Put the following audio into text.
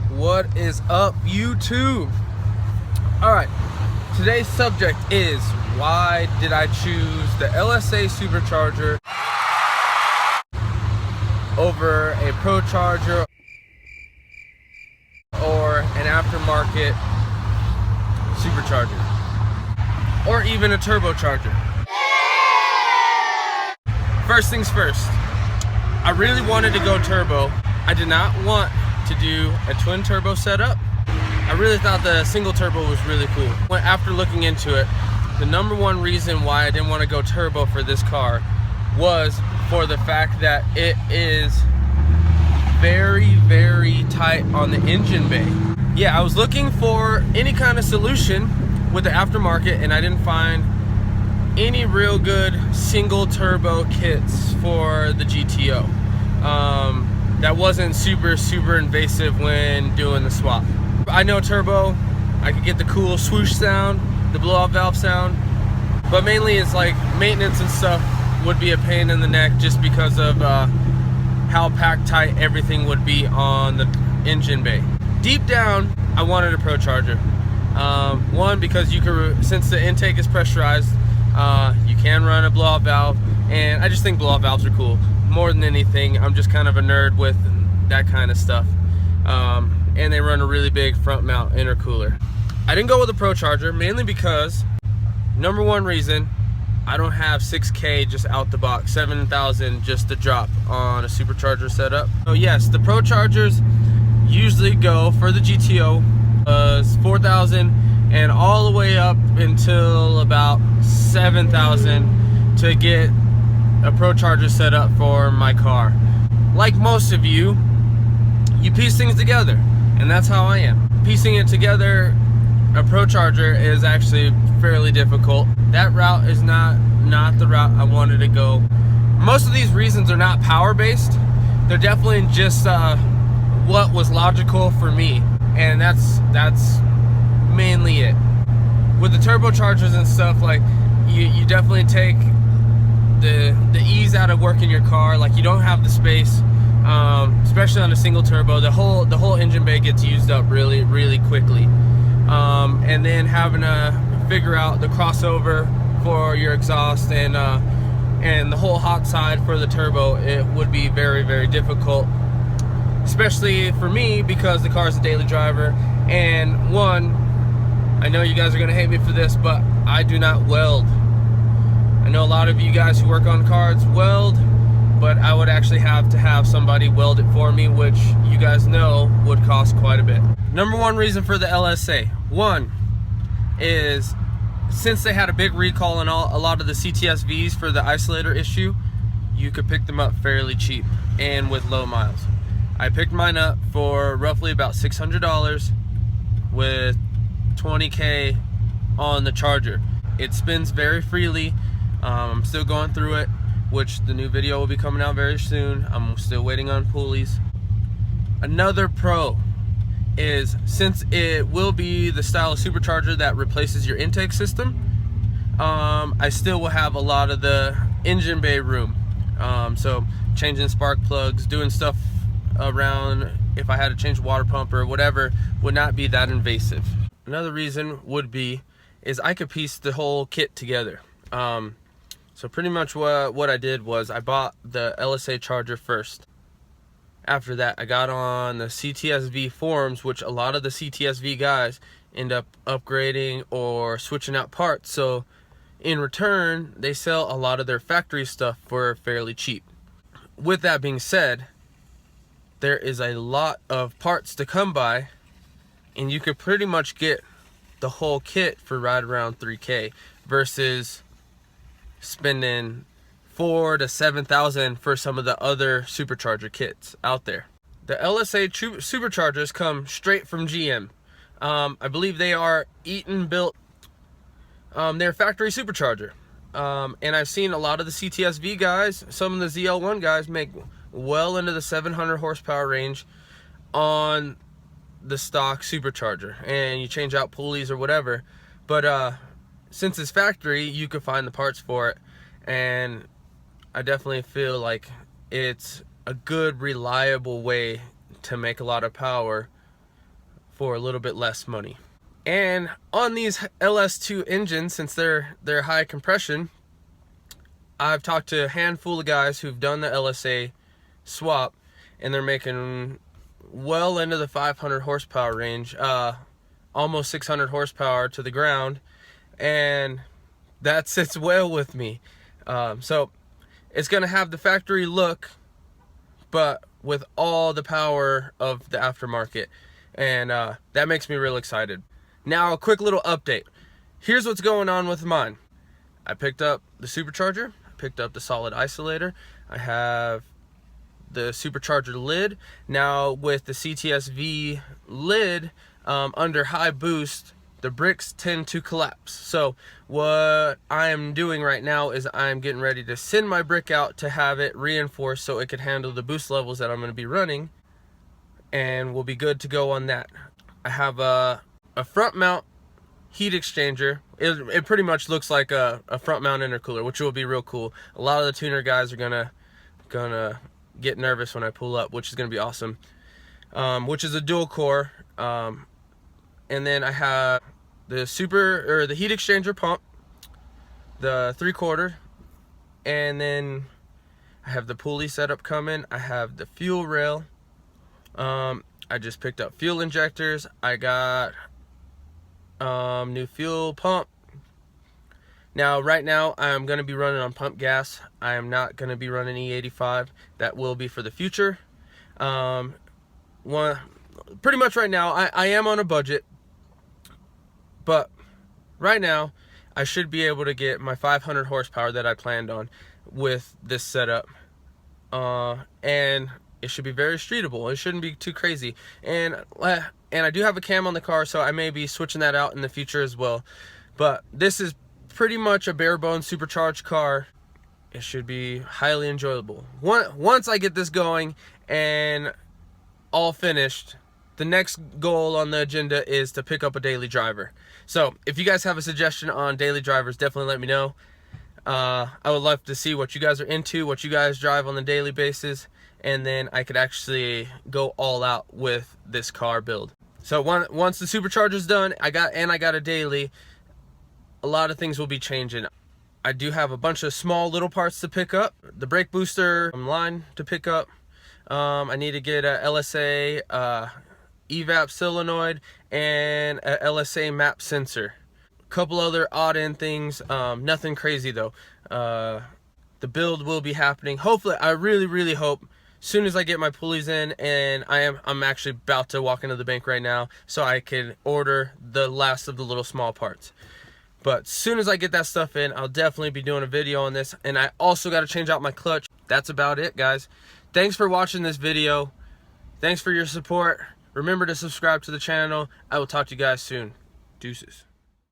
What is up, YouTube? Alright, today's subject is why did I choose the LSA Supercharger over a Procharger or an aftermarket supercharger, or even a turbocharger. First things first, I really wanted to go turbo. I did not want to do a twin turbo setup. I really thought the single turbo was really cool. After looking into it, the number one reason why I didn't want to go turbo for this car was for the fact that it is very, very tight on the engine bay. Yeah, I was looking for any kind of solution with the aftermarket, and I didn't find any real good single turbo kits for the GTO. That wasn't super invasive when doing the swap. I know turbo, I could get the cool swoosh sound, the blow-off valve sound, but mainly it's like maintenance and stuff would be a pain in the neck just because of how packed tight everything would be on the engine bay. Deep down, I wanted a Procharger. One, because you could, since the intake is pressurized, you can run a blow-off valve, and I just think blow-off valves are cool. More than anything, I'm just kind of a nerd with that kind of stuff. And they run a really big front mount intercooler. I didn't go with a Procharger mainly because, number one reason, I don't have 6K just out the box, 7,000 just to drop on a supercharger setup. So yes, the Prochargers usually go for the GTO 4,000 and all the way up until about 7,000 to get a Procharger set up for my car. Like most of you piece things together, and that's how I am. Piecing it together, a Procharger is actually fairly difficult. That route is not the route I wanted to go. Most of these reasons are not power based. They're definitely just what was logical for me, and that's mainly it. With the turbochargers and stuff, like you definitely take the ease out of working your car. Like, you don't have the space, especially on a single turbo. The whole engine bay gets used up really quickly, and then having to figure out the crossover for your exhaust and the whole hot side for the turbo, it would be very difficult, especially for me because the car is a daily driver. And one, I know you guys are gonna hate me for this, but I do not weld. I know a lot of you guys who work on cars weld, but I would actually have to have somebody weld it for me, which you guys know would cost quite a bit. Number one reason for the LSA, one is since they had a big recall on a lot of the CTSVs for the isolator issue, you could pick them up fairly cheap and with low miles. I picked mine up for roughly about $600 with 20K on the charger. It spins very freely. I'm still going through it, which the new video will be coming out very soon. I'm still waiting on pulleys. Another pro is, since it will be the style of supercharger that replaces your intake system, I still will have a lot of the engine bay room. So changing spark plugs, doing stuff around, if I had to change water pump or whatever, would not be that invasive. Another reason would be is I could piece the whole kit together. So pretty much what I did was I bought the LSA charger first. After that, I got on the CTSV forums, which a lot of the CTSV guys end up upgrading or switching out parts. So in return, they sell a lot of their factory stuff for fairly cheap. With that being said, there is a lot of parts to come by, and you could pretty much get the whole kit for right around 3K versus spending 4,000 to 7,000 for some of the other supercharger kits out there. The LSA superchargers come straight from GM. I believe they are Eaton built. They're factory supercharger. And I've seen a lot of the CTSV guys, some of the ZL1 guys, make well into the 700 horsepower range on the stock supercharger, and you change out pulleys or whatever. But since it's factory, you can find the parts for it, and I definitely feel like it's a good, reliable way to make a lot of power for a little bit less money. And on these LS2 engines, since they're high compression, I've talked to a handful of guys who've done the LSA swap, and they're making well into the 500 horsepower range, almost 600 horsepower to the ground, and that sits well with me. So it's gonna have the factory look, but with all the power of the aftermarket, and that makes me real excited. Now, a quick little update. Here's what's going on with mine. I picked up the supercharger, I picked up the solid isolator, I have the supercharger lid. Now with the CTSV lid, under high boost, the bricks tend to collapse. So what I am doing right now is I'm getting ready to send my brick out to have it reinforced so it could handle the boost levels that I'm going to be running, and we'll be good to go on that. I have a front mount heat exchanger. It pretty much looks like a front mount intercooler, which will be real cool. A lot of the tuner guys are gonna get nervous when I pull up, which is gonna be awesome. Which is a dual core. And then I have the heat exchanger pump, the 3/4, and then I have the pulley setup coming. I have the fuel rail. I just picked up fuel injectors. I got new fuel pump. Now right now I'm going to be running on pump gas. I am not going to be running E85. That will be for the future. Pretty much right now I am on a budget, but right now I should be able to get my 500 horsepower that I planned on with this setup, and it should be very streetable. It shouldn't be too crazy, and I do have a cam on the car, so I may be switching that out in the future as well. But this is pretty much a bare bones supercharged car. It should be highly enjoyable. Once I get this going and all finished, the next goal on the agenda is to pick up a daily driver. So if you guys have a suggestion on daily drivers, definitely let me know. I would love to see what you guys are into, what you guys drive on the daily basis, and then I could actually go all out with this car build. So once the supercharger's done, I got a daily, a lot of things will be changing. I do have a bunch of small little parts to pick up. The brake booster line to pick up. I need to get a LSA evap solenoid and a LSA map sensor. A couple other odd end things, nothing crazy though. The build will be happening. Hopefully, I really hope, soon as I get my pulleys in, and I'm actually about to walk into the bank right now so I can order the last of the little small parts. But as soon as I get that stuff in, I'll definitely be doing a video on this. And I also got to change out my clutch. That's about it, guys. Thanks for watching this video. Thanks for your support. Remember to subscribe to the channel. I will talk to you guys soon. Deuces.